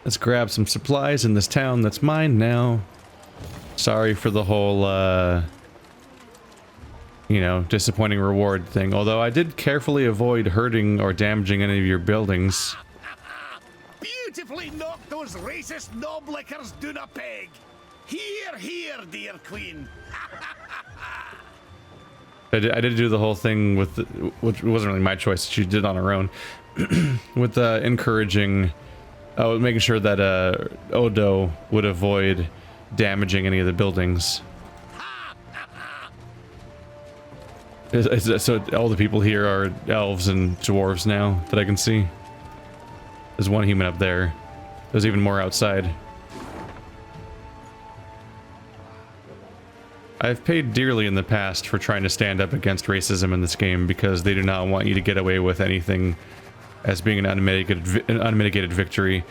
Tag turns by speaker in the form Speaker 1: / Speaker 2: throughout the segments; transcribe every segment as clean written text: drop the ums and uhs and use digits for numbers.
Speaker 1: Let's grab some supplies in this town that's mine now. Sorry for the whole, you know, disappointing reward thing. Although I did carefully avoid hurting or damaging any of your buildings.
Speaker 2: Beautifully knocked those racist knob-lickers down a peg. Here, here, dear queen.
Speaker 1: I did do the whole thing with, which wasn't really my choice. She did on her own, with encouraging, making sure that Odo would avoid damaging any of the buildings. So all the people here are elves and dwarves now that I can see. There's one human up there. There's even more outside. I've paid dearly in the past for trying to stand up against racism in this game because they do not want you to get away with anything as being an unmitigated victory.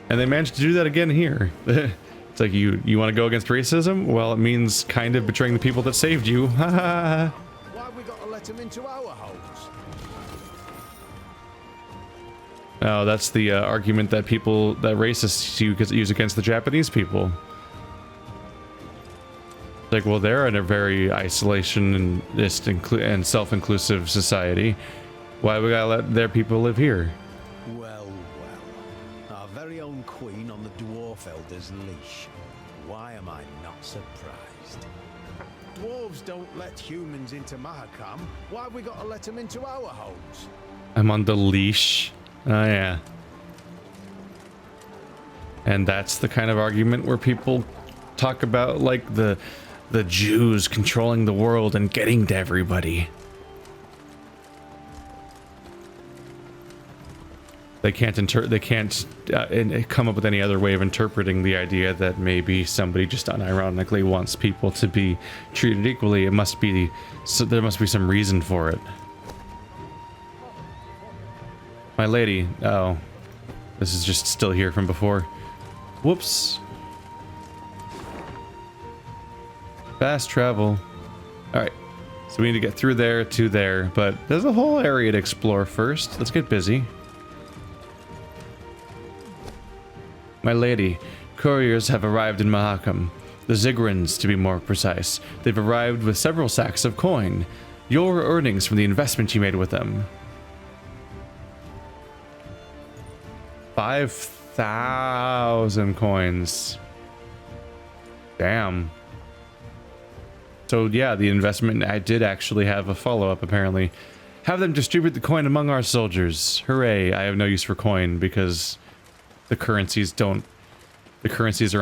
Speaker 1: And they managed to do that again here. It's like, you want to go against racism? Well, it means kind of betraying the people that saved you. Ha ha.
Speaker 2: Why have we got to let them into our homes?
Speaker 1: Oh, that's the argument that racists use against the Japanese people. Like, well, they're in a very isolationist and self-inclusive society. Why we gotta let their people live here?
Speaker 2: Well, well. Our very own queen on the dwarf elder's leash. Why am I not surprised? Dwarves don't let humans into Mahakam. Why have we got to let them into our homes?
Speaker 1: I'm on the leash. Oh, yeah. And that's the kind of argument where people talk about, like, the Jews controlling the world and getting to everybody. They can't come up with any other way of interpreting the idea that maybe somebody just unironically wants people to be treated equally. There must be some reason for it. My lady. Oh, this is just still here from before. Whoops. Fast travel. Alright, so we need to get through there to there, but there's a whole area to explore first. Let's get busy. My lady, couriers have arrived in Mahakam. The Zigrans, to be more precise. They've arrived with several sacks of coin. Your earnings from the investment you made with them. 5,000 coins. Damn. So yeah, the investment, I did actually have a follow-up apparently. Have them distribute the coin among our soldiers. Hooray, I have no use for coin because the currencies are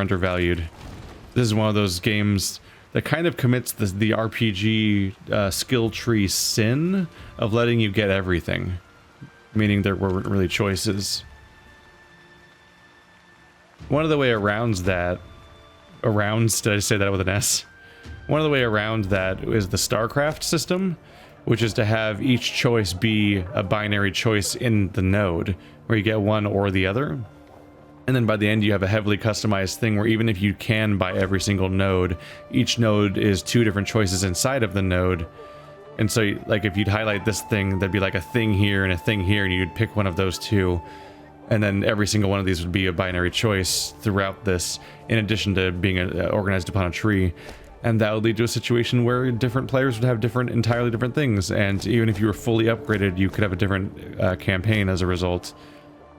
Speaker 1: undervalued. This is one of those games that kind of commits the RPG skill tree sin of letting you get everything. Meaning there weren't really choices. One of the way around that, did I say that with an S? One of the way around that is the StarCraft system, which is to have each choice be a binary choice in the node, where you get one or the other. And then by the end you have a heavily customized thing where even if you can buy every single node, each node is two different choices inside of the node. And so, like, if you'd highlight this thing, there'd be like a thing here and a thing here, and you'd pick one of those two. And then every single one of these would be a binary choice throughout this, in addition to being organized upon a tree. And that would lead to a situation where different players would have entirely different things. And even if you were fully upgraded, you could have a different campaign as a result.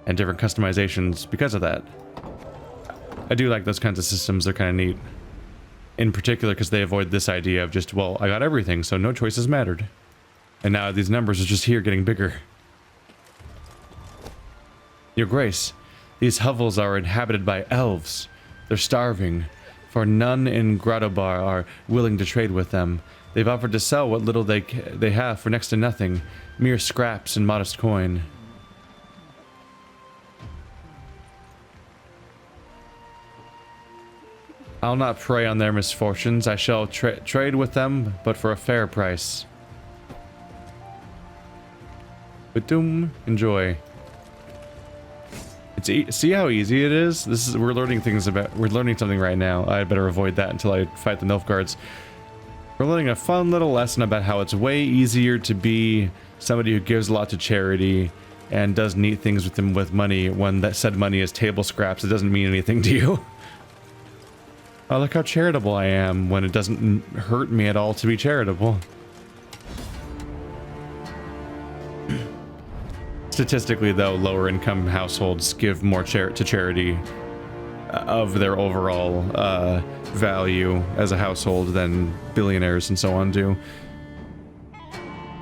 Speaker 1: And different customizations because of that. I do like those kinds of systems, they're kind of neat. In particular because they avoid this idea of just, well, I got everything, so no choices mattered. And now these numbers are just here getting bigger. Your Grace, these hovels are inhabited by elves. They're starving, for none in Gradobar are willing to trade with them. They've offered to sell what little they have for next to nothing, mere scraps and modest coin. I'll not prey on their misfortunes. I shall trade with them, but for a fair price. Ba-doom. Enjoy. See how easy it is? We're learning something right now. I better avoid that until I fight the Nilfgaards. We're learning a fun little lesson about how it's way easier to be somebody who gives a lot to charity and does neat things with them with money, when that said money is table scraps, it doesn't mean anything to you. Oh, look how charitable I am when it doesn't hurt me at all to be charitable. Statistically, though, lower income households give more to charity of their overall value as a household than billionaires and so on do.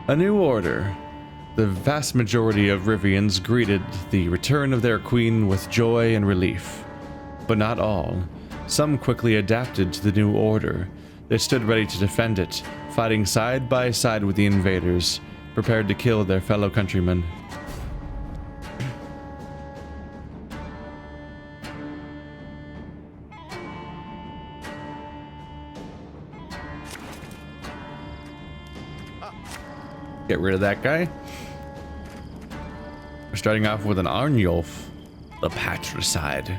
Speaker 1: A new order. The vast majority of Rivians greeted the return of their queen with joy and relief. But not all. Some quickly adapted to the new order. They stood ready to defend it, fighting side by side with the invaders, prepared to kill their fellow countrymen. Get rid of that guy. We're starting off with an Arnulf, the patricide.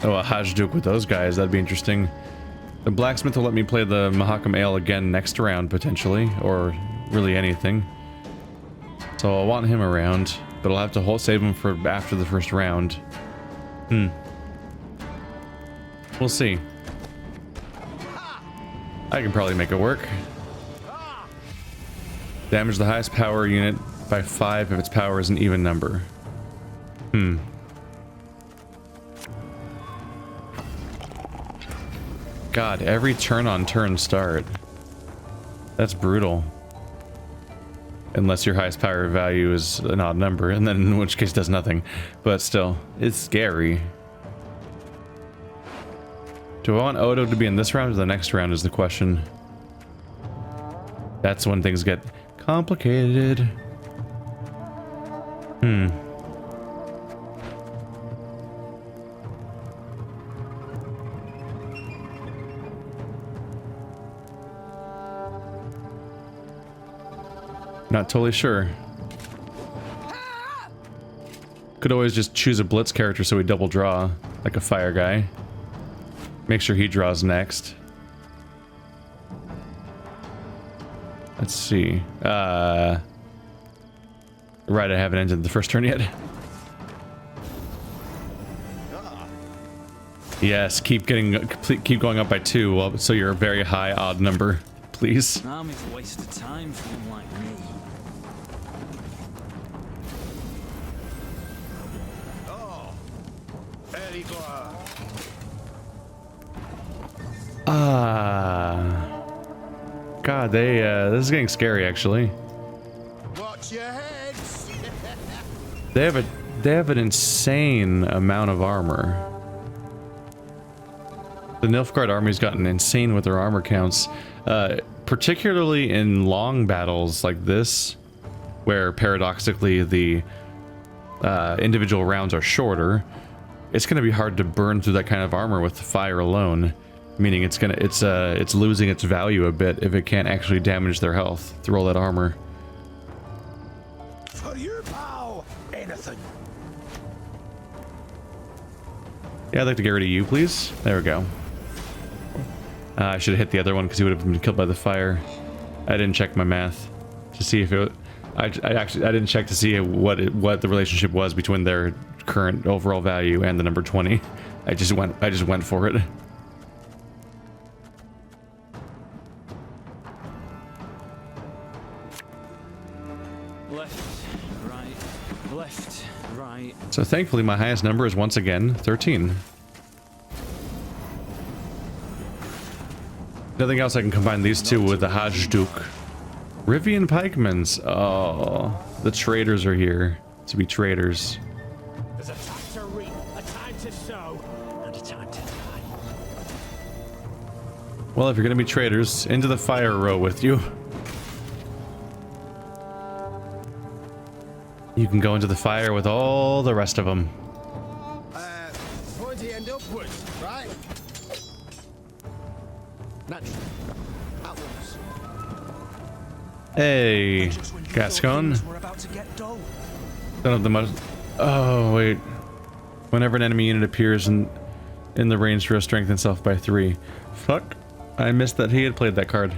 Speaker 1: Oh, a Hajduk with those guys, that'd be interesting. The blacksmith will let me play the Mahakam Ale again next round, potentially, or really anything. So I'll want him around, but I'll have to save him for after the first round. We'll see. I can probably make it work. Damage the highest power unit by 5 if its power is an even number. God, every turn start. That's brutal. Unless your highest power value is an odd number, and then in which case does nothing. But still, it's scary. Do I want Odo to be in this round or the next round is the question. That's when things get complicated. Not totally sure. Could always just choose a blitz character so we double draw, like a fire guy. Make sure he draws next. Let's see. Right, I haven't ended the first turn yet. Yes, keep going up by 2, so you're a very high odd number, please.
Speaker 3: I'm a waste of time for him like me.
Speaker 2: Oh, very glad.
Speaker 1: God, this is getting scary actually.
Speaker 2: Watch your heads.
Speaker 1: They have an insane amount of armor. The Nilfgaard army's gotten insane with their armor counts, particularly in long battles like this, where paradoxically the individual rounds are shorter. It's going to be hard to burn through that kind of armor with fire alone. Meaning it's losing its value a bit if it can't actually damage their health through all that armor.
Speaker 2: For your pal, anything.
Speaker 1: Yeah, I'd like to get rid of you, please. There we go. I should have hit the other one because he would have been killed by the fire. I didn't check my math to see if it. I didn't check to see what the relationship was between their current overall value and the number 20. I just went for it.
Speaker 3: Left, right.
Speaker 1: So thankfully my highest number is once again 13. Nothing else I can combine these two with the Hajduk. Rivian Pikemans. Oh, the traders are here to be traders.
Speaker 4: There's a time to reap, a time to sow, and a time to die.
Speaker 1: Well, if you're gonna be traders, into the fire row with you. You can go into the fire with all the rest of them.
Speaker 2: Pointy end upwards, right? Naturally. Outwards.
Speaker 1: Hey, Gascon.
Speaker 3: We're about to get dull.
Speaker 1: Don't have the most. Oh wait. Whenever an enemy unit appears in the range, throw strength itself by 3. Fuck. I missed that he had played that card.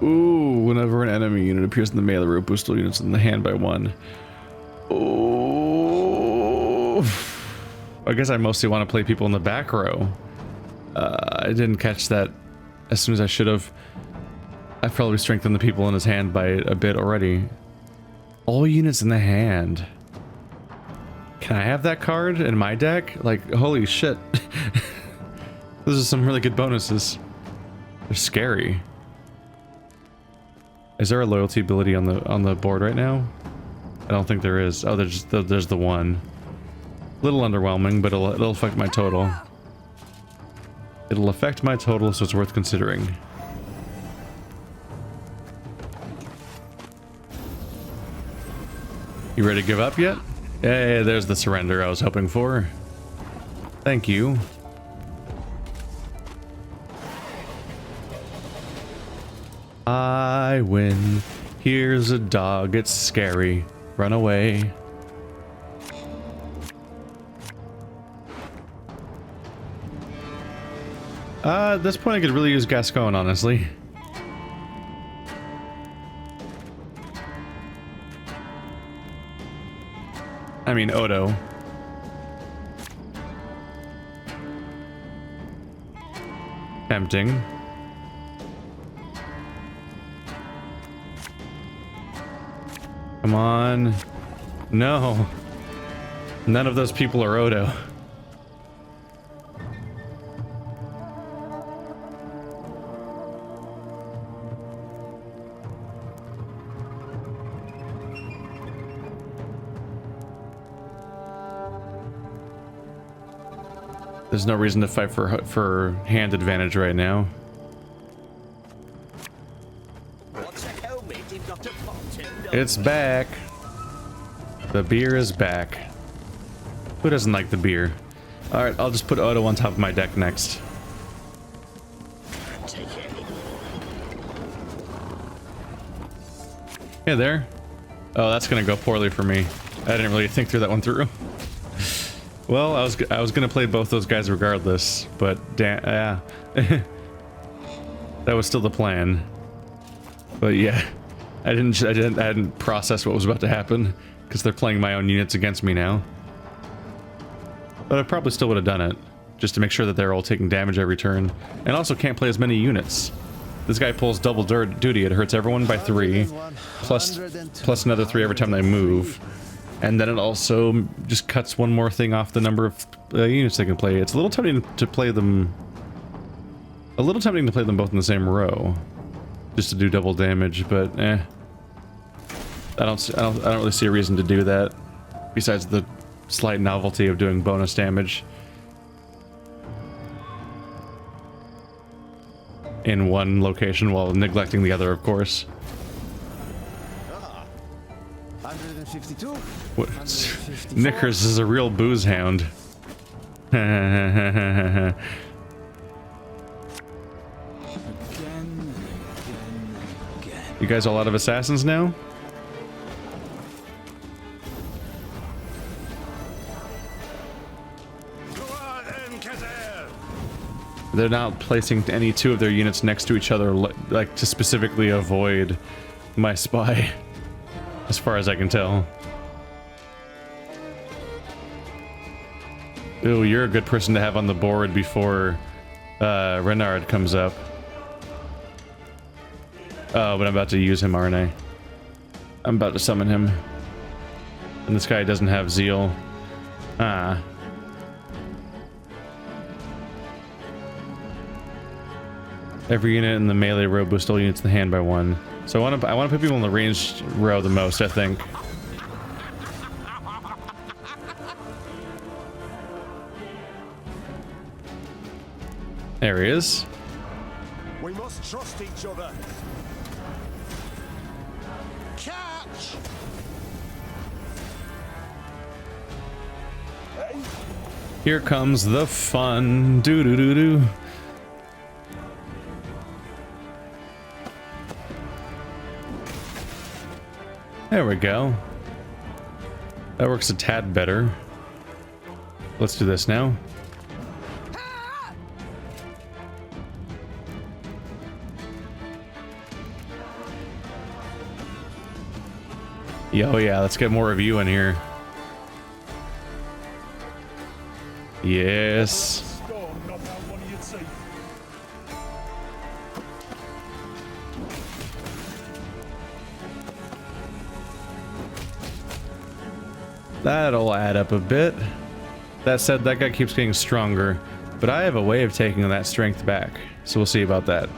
Speaker 1: Ooh, whenever an enemy unit appears in the melee row, boost all units in the hand by 1. Ooh. I guess I mostly want to play people in the back row. I didn't catch that as soon as I should have. I've probably strengthened the people in his hand by a bit already. All units in the hand. Can I have that card in my deck? Like, holy shit. Those are some really good bonuses. They're scary. Is there a loyalty ability on the board right now? I don't think there is. Oh, there's the one. A little underwhelming, but it'll affect my total. It'll affect my total, so it's worth considering. You ready to give up yet? Hey, there's the surrender I was hoping for. Thank you. I win. Here's a dog, it's scary. Run away. At this point I could really use Gascon, honestly. I mean, Odo. Tempting. Come on. No. None of those people are Odo. There's no reason to fight for hand advantage right now. It's back. The beer is back. Who doesn't like the beer? Alright, I'll just put Odo on top of my deck next. Hey there. Oh, that's gonna go poorly for me. I didn't really think through that one through. Well, I was gonna play both those guys regardless, but yeah. That was still the plan. But yeah, I hadn't processed what was about to happen because they're playing my own units against me now. But I probably still would have done it just to make sure that they're all taking damage every turn, and also can't play as many units. This guy pulls double duty. It hurts everyone by 3, plus another 3 every time they move. And then it also just cuts one more thing off the number of units they can play. It's a little tempting to play them. A little tempting to play them both in the same row, just to do double damage. But I don't really see a reason to do that. Besides the slight novelty of doing bonus damage in one location while neglecting the other, of course.
Speaker 2: 152.
Speaker 1: What? Knickers is a real booze hound.
Speaker 3: Again.
Speaker 1: You guys all out of assassins now? They're not placing any 2 of their units next to each other, like to specifically avoid my spy, as far as I can tell. Ooh, you're a good person to have on the board before Renard comes up. Oh, but I'm about to use him, aren't I? I'm about to summon him. And this guy doesn't have zeal. Ah. Every unit in the melee row boosts all units in the hand by 1. So I want to put people in the ranged row the most, I think. There he is.
Speaker 4: We must trust each other. Catch!
Speaker 1: Here comes the fun. Doo doo doo doo. There we go. That works a tad better. Let's do this now. Yo, yeah, let's get more of you in here. Yes. That'll add up a bit. That said, that guy keeps getting stronger, but I have a way of taking that strength back, so we'll see about that.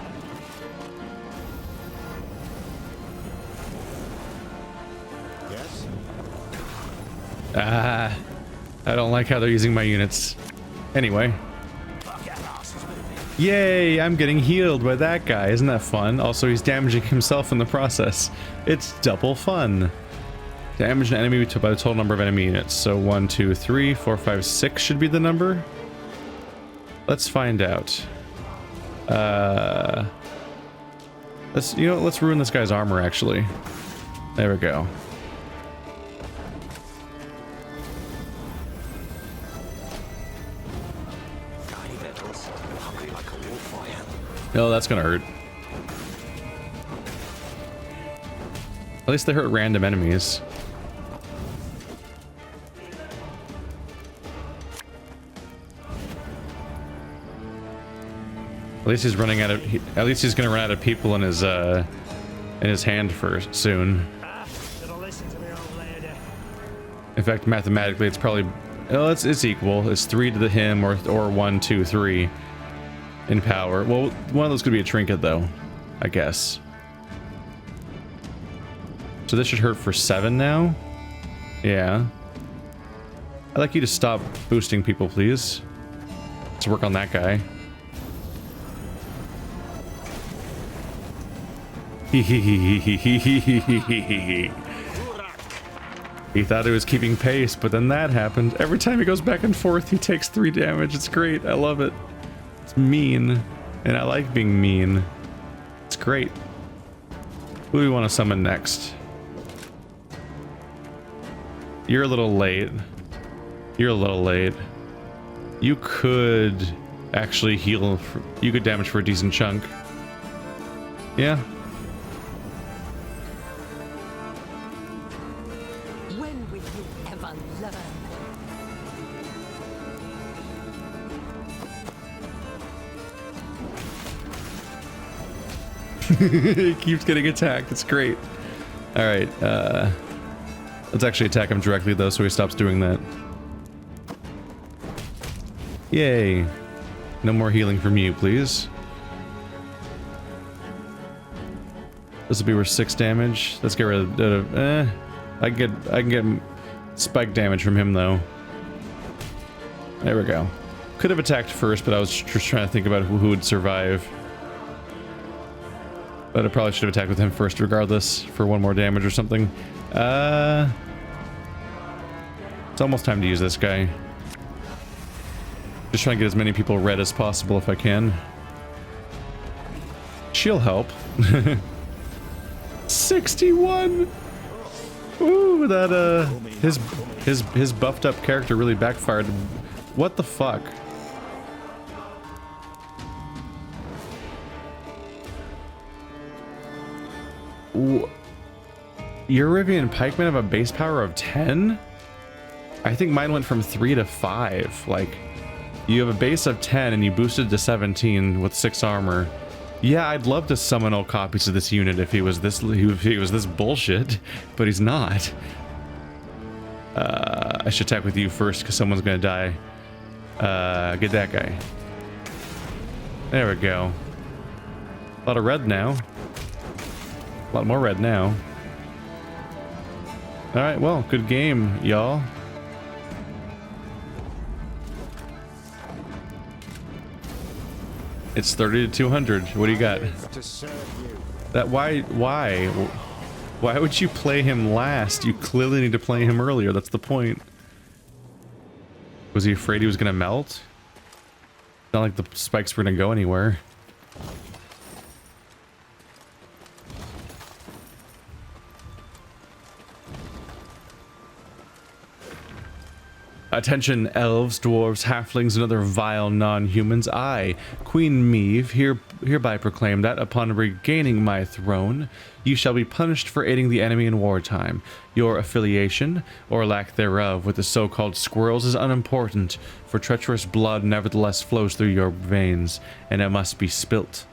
Speaker 2: Yes?
Speaker 1: Ah, I don't like how they're using my units. Anyway. Yay, I'm getting healed by that guy. Isn't that fun? Also, he's damaging himself in the process. It's double fun. Damage an enemy by the total number of enemy units. So 1, 2, 3, 4, 5, 6 should be the number. Let's find out. Let's ruin this guy's armor actually. There we go. No, that's gonna hurt. At least they hurt random enemies. At least he's running out of. At least he's gonna run out of people in his hand for soon. In fact, mathematically, it's probably. Oh, it's equal. It's 3 to him, or 1, 2, 3 in power. Well, one of those could be a trinket, though, I guess. So this should hurt for 7 now. Yeah. I'd like you to stop boosting people, please. Let's work on that guy. He thought he was keeping pace, but then that happened. Every time he goes back and forth, he takes 3 damage. It's great. I love it. It's mean, and I like being mean. It's great. Who do we want to summon next? You're a little late. You're a little late. You could actually heal. You could damage for a decent chunk. Yeah.
Speaker 5: When will you ever learn?
Speaker 1: He keeps getting attacked. It's great. All right. Let's actually attack him directly, though, so he stops doing that. Yay. No more healing from you, please. This will be worth 6 damage. Let's get rid of... I can get spike damage from him, though. There we go. Could have attacked first, but I was just trying to think about who would survive. But I probably should have attacked with him first regardless, for 1 more damage or something. It's almost time to use this guy. Just trying to get as many people red as possible if I can. She'll help. 61! Ooh, that, his buffed up character really backfired. What the fuck? Your Rivia and Pikemen have a base power of 10? I think mine went from 3 to 5. Like, you have a base of 10 and you boosted to 17 with 6 armor. Yeah, I'd love to summon all copies of this unit if he was this bullshit, but he's not. I should attack with you first because someone's gonna die. Get that guy. There we go. A lot of red now. A lot more red now. Alright, well, good game, y'all. It's 30 to 200. What do you got? That why would you play him last? You clearly need to play him earlier. That's the point. Was he afraid he was gonna melt? Not like the spikes were gonna go anywhere. Attention, elves, dwarves, halflings, and other vile non-humans. I, Queen Meve, hereby proclaim that upon regaining my throne, you shall be punished for aiding the enemy in wartime. Your affiliation, or lack thereof, with the so-called squirrels is unimportant, for treacherous blood nevertheless flows through your veins, and it must be spilt.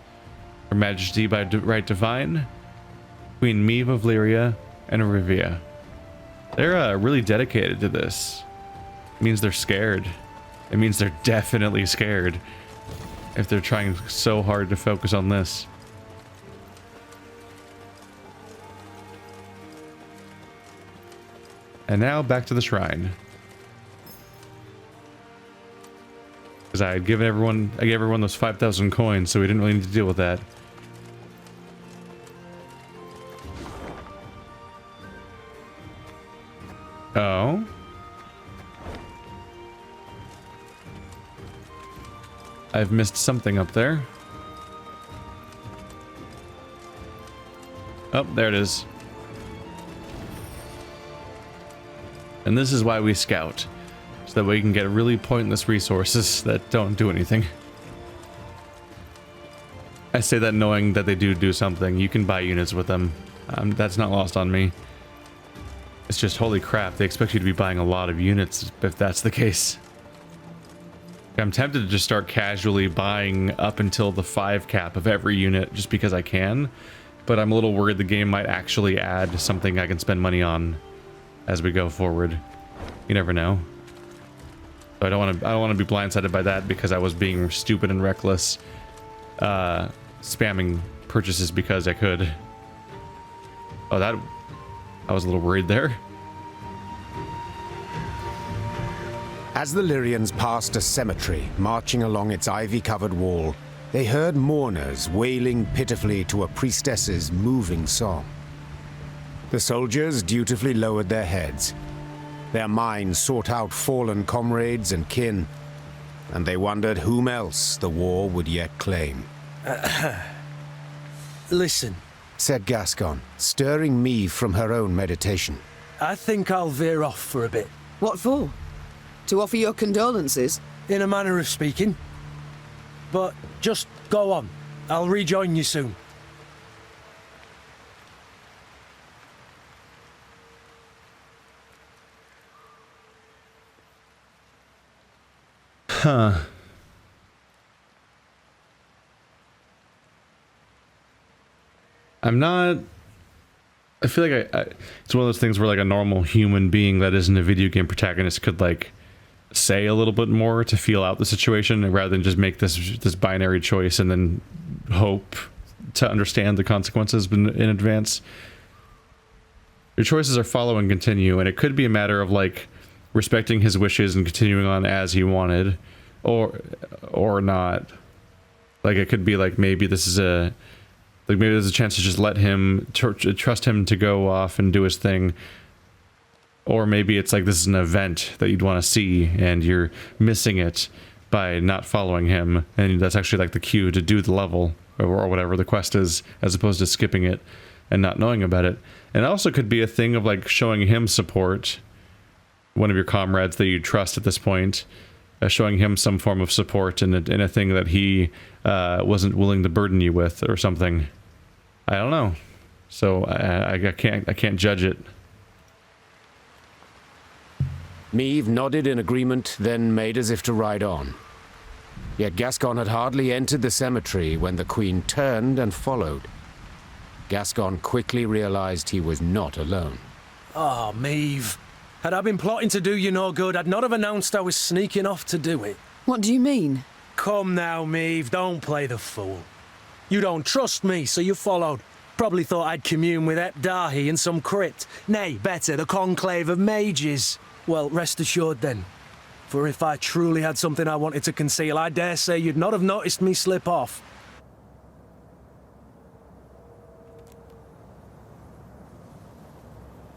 Speaker 1: Her Majesty by right divine, Queen Meve of Lyria and Rivia. They're really dedicated to this. It means they're scared. It means they're definitely scared if they're trying so hard to focus on this. And now back to the shrine. Because I gave everyone those 5,000 coins, so we didn't really need to deal with that. Oh. I've missed something up there. Oh, there it is. And this is why we scout, so that we can get really pointless resources that don't do anything. I say that knowing that they do something. You can buy units with them. That's not lost on me. It's just, holy crap, they expect you to be buying a lot of units if that's the case. I'm tempted to just start casually buying up until the 5 cap of every unit just because I can, but I'm a little worried the game might actually add something I can spend money on as we go forward. You never know. So I don't want to be blindsided by that because I was being stupid and reckless, spamming purchases because I could. Oh, I was a little worried there.
Speaker 2: As the Lyrians passed a cemetery marching along its ivy-covered wall, they heard mourners wailing pitifully to a priestess's moving song. The soldiers dutifully lowered their heads. Their minds sought out fallen comrades and kin, and they wondered whom else the war would yet claim.
Speaker 6: Listen,
Speaker 2: said Gascon, stirring Meve from her own meditation.
Speaker 6: I think I'll veer off for a bit.
Speaker 7: What for? To offer your condolences?
Speaker 6: In a manner of speaking. But just go on. I'll rejoin you soon.
Speaker 1: Huh. I feel like it's one of those things where like a normal human being that isn't a video game protagonist could like say a little bit more to feel out the situation rather than just make this binary choice and then hope to understand the consequences in advance. Your choices are follow and continue, and it could be a matter of like respecting his wishes and continuing on as he wanted, or not. Like it could be like maybe there's a chance to just let him trust him to go off and do his thing. Or maybe it's like this is an event that you'd want to see and you're missing it by not following him, and that's actually like the cue to do the level or whatever the quest is, as opposed to skipping it and not knowing about it. And it also could be a thing of like showing him support, one of your comrades that you trust at this point, showing him some form of support in a thing that he wasn't willing to burden you with or something. I don't know. So I can't judge it.
Speaker 2: Meve nodded in agreement, then made as if to ride on. Yet Gascon had hardly entered the cemetery when the Queen turned and followed. Gascon quickly realized he was not alone.
Speaker 6: Oh, Meve. Had I been plotting to do you no good, I'd not have announced I was sneaking off to do it.
Speaker 7: What do you mean?
Speaker 6: Come now, Meve, don't play the fool. You don't trust me, so you followed. Probably thought I'd commune with Epdahi in some crypt. Nay, better, the conclave of mages. Well, rest assured then. For if I truly had something I wanted to conceal, I dare say you'd not have noticed me slip off.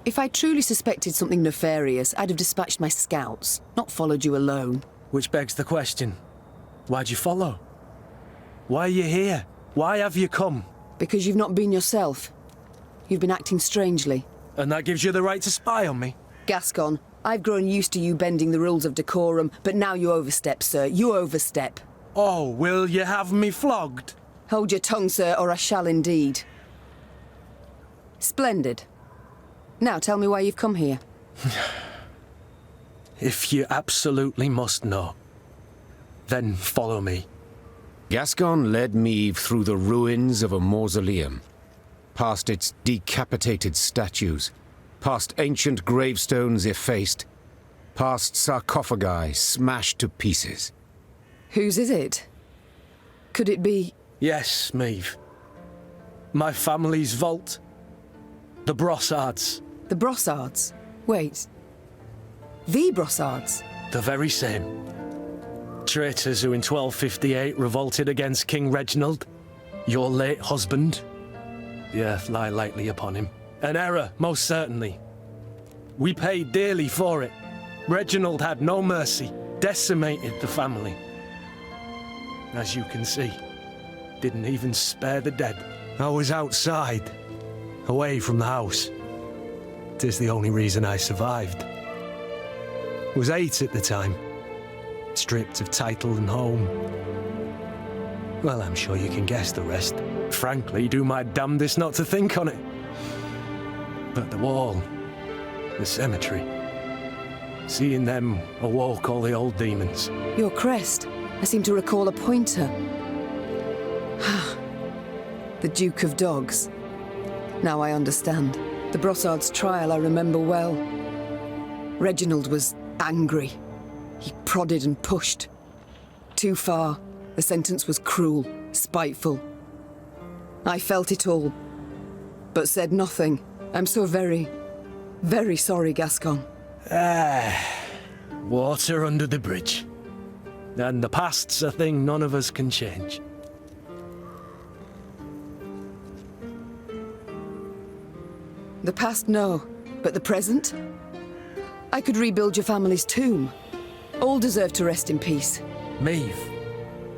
Speaker 7: If I truly suspected something nefarious, I'd have dispatched my scouts, not followed you alone.
Speaker 6: Which begs the question, why'd you follow? Why are you here? Why have you come?
Speaker 7: Because you've not been yourself. You've been acting strangely.
Speaker 6: And that gives you the right to spy on me?
Speaker 7: Gascon, I've grown used to you bending the rules of decorum, but now you overstep, sir. You overstep.
Speaker 6: Oh, will you have me flogged?
Speaker 7: Hold your tongue, sir, or I shall indeed. Splendid. Now tell me why you've come here.
Speaker 6: If you absolutely must know, then follow me.
Speaker 2: Gascon led Meve through the ruins of a mausoleum, past its decapitated statues, past ancient gravestones effaced, past sarcophagi smashed to pieces.
Speaker 7: Whose is it? Could it be...
Speaker 6: Yes, Meve. My family's vault. The Brossards.
Speaker 7: the Brossards? Wait. The Brossards?
Speaker 6: The very same. Traitors who in 1258 revolted against King Reginald, your late husband. The earth lie lightly upon him. An error, most certainly. We paid dearly for it. Reginald had no mercy, decimated the family. As you can see, didn't even spare the dead. I was outside, away from the house. 'Tis the only reason I survived. Was 8 at the time, stripped of title and home. Well, I'm sure you can guess the rest. Frankly, do my damnedest not to think on it. But the wall, the cemetery, seeing them awoke all the old demons.
Speaker 7: Your crest. I seem to recall a pointer. The Duke of Dogs. Now I understand. The Brossard's trial I remember well. Reginald was angry. He prodded and pushed. Too far. The sentence was cruel, spiteful. I felt it all, but said nothing. I'm so very, very sorry, Gascon.
Speaker 6: Water under the bridge. And the past's a thing none of us can change.
Speaker 7: The past, no, but the present? I could rebuild your family's tomb. All deserve to rest in peace.
Speaker 6: Meve,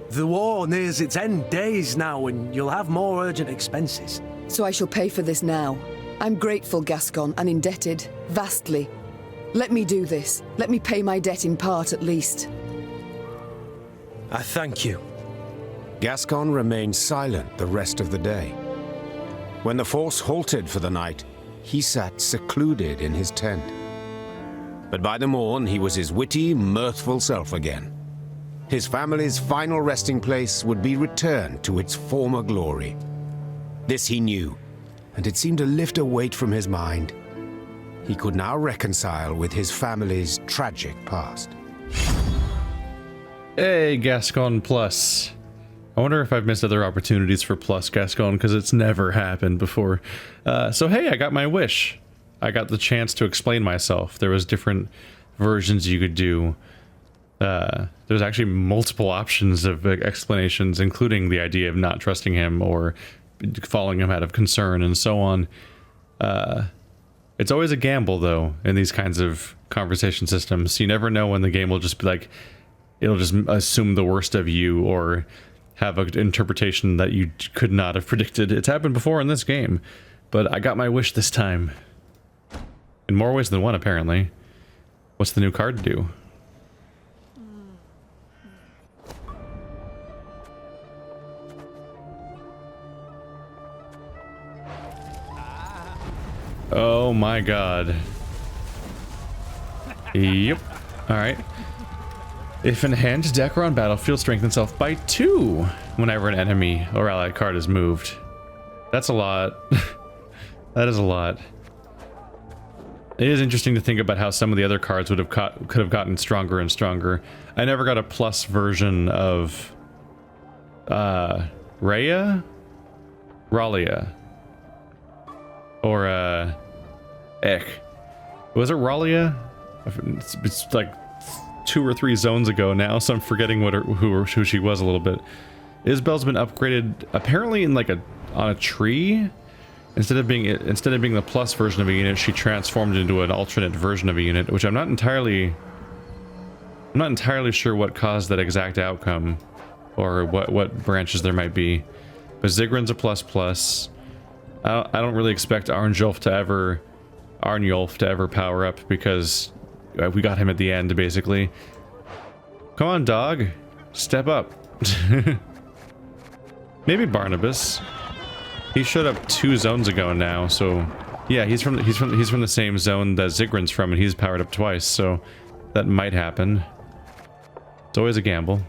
Speaker 6: the war nears its end days now, and you'll have more urgent expenses.
Speaker 7: So I shall pay for this now. I'm grateful, Gascon, and indebted, vastly. Let me do this. Let me pay my debt in part, at least.
Speaker 6: I thank you.
Speaker 2: Gascon remained silent the rest of the day. When the force halted for the night, he sat secluded in his tent. But by the morn, he was his witty, mirthful self again. His family's final resting place would be returned to its former glory. This he knew, and it seemed to lift a weight from his mind. He could now reconcile with his family's tragic past.
Speaker 1: Hey, Gascon Plus. I wonder if I've missed other opportunities for Plus Gascon, because it's never happened before. So hey, I got my wish. I got the chance to explain myself. There was different versions you could do. There's actually multiple options of explanations, including the idea of not trusting him or following him out of concern and so on. It's always a gamble, though, in these kinds of conversation systems. You never know when the game will just be like, it'll just assume the worst of you or have an interpretation that you could not have predicted. It's happened before in this game, but I got my wish this time. In more ways than one, apparently. What's the new card do? Oh my god. Yep. Alright. If in hand, deck or on battlefield, strengthen itself by 2 whenever an enemy or allied card is moved. That's a lot. That is a lot. It is interesting to think about how some of the other cards could have gotten stronger and stronger. I never got a plus version of Rhea? Ralia. Or Ek. Was it Ralia? It's like 2 or 3 zones ago now, so I'm forgetting what who she was a little bit. Isabel's been upgraded apparently in like on a tree. Instead of being the plus version of a unit, she transformed into an alternate version of a unit, which I'm not entirely sure what caused that exact outcome, or what branches there might be. But Zigran's a plus. I don't really expect Arnjulf to ever power up, because we got him at the end, basically. Come on, dog, step up. Maybe Barnabas. He showed up 2 zones ago now, so yeah, he's from the same zone that Zigrin's from, and he's powered up twice, so that might happen. It's always a gamble.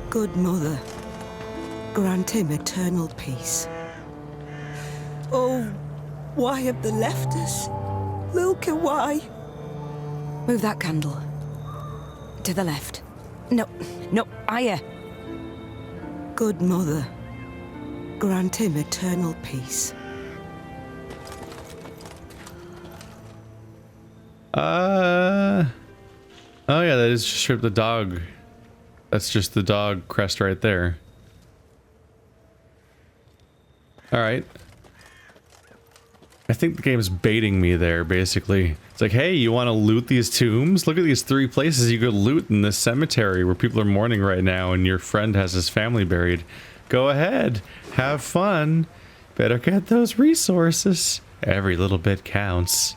Speaker 8: Good Mother, grant him eternal peace. Oh, why have they left us? Lilka, why?
Speaker 5: Move that candle. To the left. No, no, higher.
Speaker 8: Good Mother, grant him eternal peace.
Speaker 1: Oh yeah, that is just the dog. That's just the dog crest right there. Alright. I think the game's baiting me there, basically. It's like, hey, you want to loot these tombs? Look at these 3 places you could loot in this cemetery where people are mourning right now and your friend has his family buried. Go ahead. Have fun. Better get those resources. Every little bit counts.